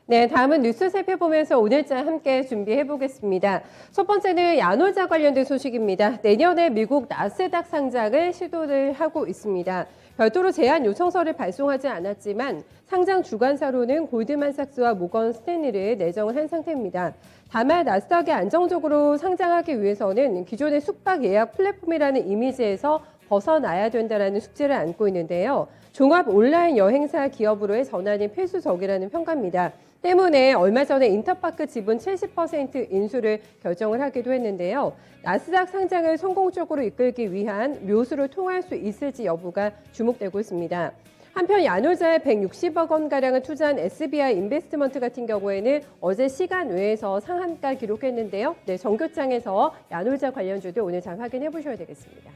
네, 다음은 뉴스 살펴보면서 오늘자 함께 준비해 보겠습니다. 첫 번째는 야놀자 관련된 소식입니다. 내년에 미국 나스닥 상장을 시도를 하고 있습니다. 별도로 제안 요청서를 발송하지 않았지만 상장 주관사로는 골드만삭스와 모건 스탠리를 내정을 한 상태입니다. 다만 나스닥에 안정적으로 상장하기 위해서는 기존의 숙박 예약 플랫폼이라는 이미지에서 벗어나야 된다는 숙제를 안고 있는데요. 종합 온라인 여행사 기업으로의 전환이 필수적이라는 평가입니다. 때문에 얼마 전에 인터파크 지분 70% 인수를 결정을 하기도 했는데요. 나스닥 상장을 성공적으로 이끌기 위한 묘수를 통할 수 있을지 여부가 주목되고 있습니다. 한편 야놀자에 160억 원가량을 투자한 SBI 인베스트먼트 같은 경우에는 어제 시간 외에서 상한가 기록했는데요. 네, 정교장에서 야놀자 관련주도 오늘 잘 확인해 보셔야 되겠습니다.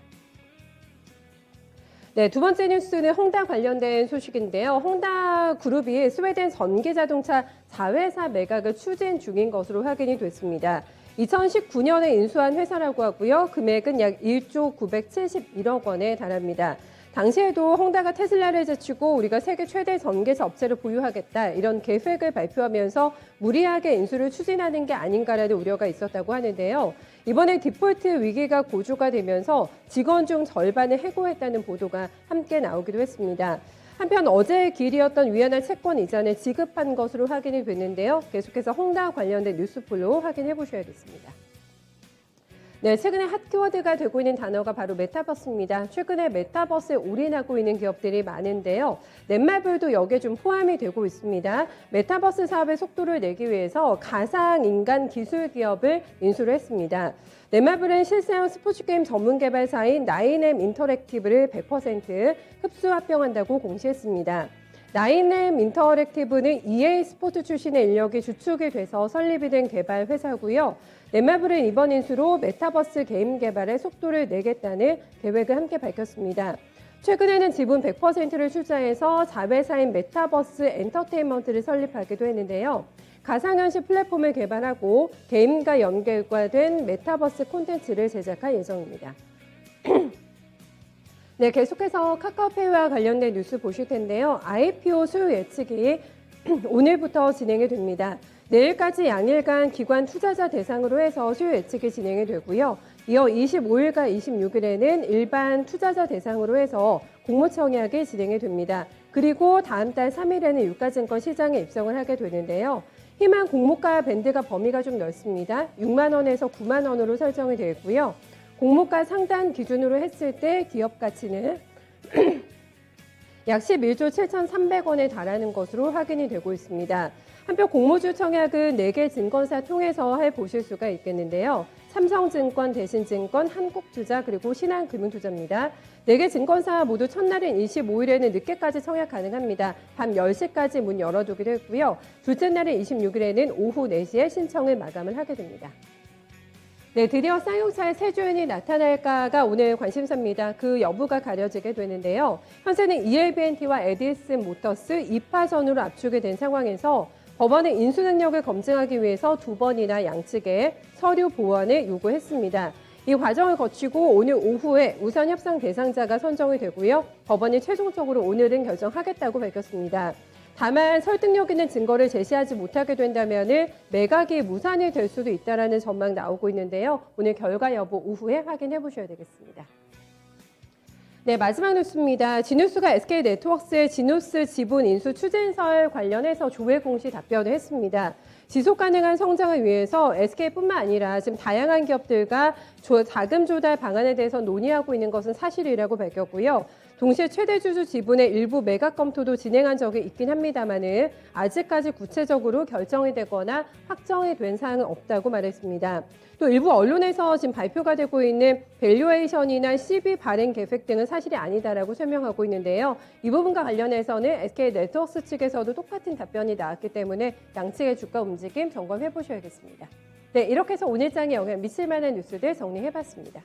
네, 두 번째 뉴스는 홍다 관련된 소식인데요. 홍다 그룹이 스웨덴 전기자동차 자회사 매각을 추진 중인 것으로 확인이 됐습니다. 2019년에 인수한 회사라고 하고요. 금액은 약 1조 971억 원에 달합니다. 당시에도 홍다가 테슬라를 제치고 우리가 세계 최대 전기차 업체를 보유하겠다 이런 계획을 발표하면서 무리하게 인수를 추진하는 게 아닌가라는 우려가 있었다고 하는데요. 이번에 디폴트 위기가 고조가 되면서 직원 중 절반을 해고했다는 보도가 함께 나오기도 했습니다. 한편 어제 길이었던 위안화 채권 이전을 지급한 것으로 확인이 됐는데요. 계속해서 홍다 관련된 뉴스풀로 확인해 보셔야겠습니다. 네, 최근에 핫키워드가 되고 있는 단어가 바로 메타버스입니다. 최근에 메타버스에 올인하고 있는 기업들이 많은데요. 넷마블도 여기에 좀 포함이 되고 있습니다. 메타버스 사업의 속도를 내기 위해서 가상인간 기술 기업을 인수를 했습니다. 넷마블은 실사용 스포츠 게임 전문 개발사인 9M 인터랙티브를 100% 흡수 합병한다고 공시했습니다. 9M 인터랙티브는 EA 스포츠 출신의 인력이 주축이 돼서 설립이 된 개발 회사고요. 넷마블은 이번 인수로 메타버스 게임 개발에 속도를 내겠다는 계획을 함께 밝혔습니다. 최근에는 지분 100%를 투자해서 자회사인 메타버스 엔터테인먼트를 설립하기도 했는데요. 가상현실 플랫폼을 개발하고 게임과 연결된 메타버스 콘텐츠를 제작할 예정입니다. 네, 계속해서 카카오페이와 관련된 뉴스 보실 텐데요. IPO 수요 예측이 오늘부터 진행이 됩니다. 내일까지 양일간 기관 투자자 대상으로 해서 수요 예측이 진행이 되고요. 이어 25일과 26일에는 일반 투자자 대상으로 해서 공모청약이 진행이 됩니다. 그리고 다음 달 3일에는 유가증권 시장에 입성을 하게 되는데요. 희망 공모가 밴드가 범위가 좀 넓습니다. 6만 원에서 9만 원으로 설정이 되어 있고요. 공모가 상단 기준으로 했을 때 기업 가치는 약 11조 7,300원에 달하는 것으로 확인이 되고 있습니다. 한편 공모주 청약은 4개 증권사 통해서 보실 수가 있겠는데요. 삼성증권, 대신증권, 한국투자 그리고 신한금융투자입니다. 4개 증권사 모두 첫날인 25일에는 늦게까지 청약 가능합니다. 밤 10시까지 문 열어두기로 했고요. 둘째 날인 26일에는 오후 4시에 신청을 마감을 하게 됩니다. 네, 드디어 쌍용차의 새 주인이 나타날까가 오늘 관심사입니다. 그 여부가 가려지게 되는데요. 현재는 ELBNT와 에디슨 모터스 2파전으로 압축이 된 상황에서 법원의 인수 능력을 검증하기 위해서 2번이나 양측에 서류 보완을 요구했습니다. 이 과정을 거치고 오늘 오후에 우선 협상 대상자가 선정이 되고요. 법원이 최종적으로 오늘은 결정하겠다고 밝혔습니다. 다만 설득력 있는 증거를 제시하지 못하게 된다면 매각이 무산이 될 수도 있다는 전망 나오고 있는데요. 오늘 결과 여부 오후에 확인해 보셔야 되겠습니다. 네, 마지막 뉴스입니다. 지누스가 SK네트워크스의 지누스 지분 인수 추진설 관련해서 조회 공시 답변을 했습니다. 지속 가능한 성장을 위해서 SK뿐만 아니라 지금 다양한 기업들과 자금 조달 방안에 대해서 논의하고 있는 것은 사실이라고 밝혔고요. 동시에 최대 주주 지분의 일부 매각 검토도 진행한 적이 있긴 합니다만은 아직까지 구체적으로 결정이 되거나 확정이 된 사항은 없다고 말했습니다. 또 일부 언론에서 지금 발표가 되고 있는 밸류에이션이나 CB 발행 계획 등은 사실이 아니다라고 설명하고 있는데요. 이 부분과 관련해서는 SK네트워크스 측에서도 똑같은 답변이 나왔기 때문에 양측의 주가 움직임 점검해 보셔야겠습니다. 네, 이렇게 해서 오늘 장에 영향 미칠 만한 뉴스들 정리해봤습니다.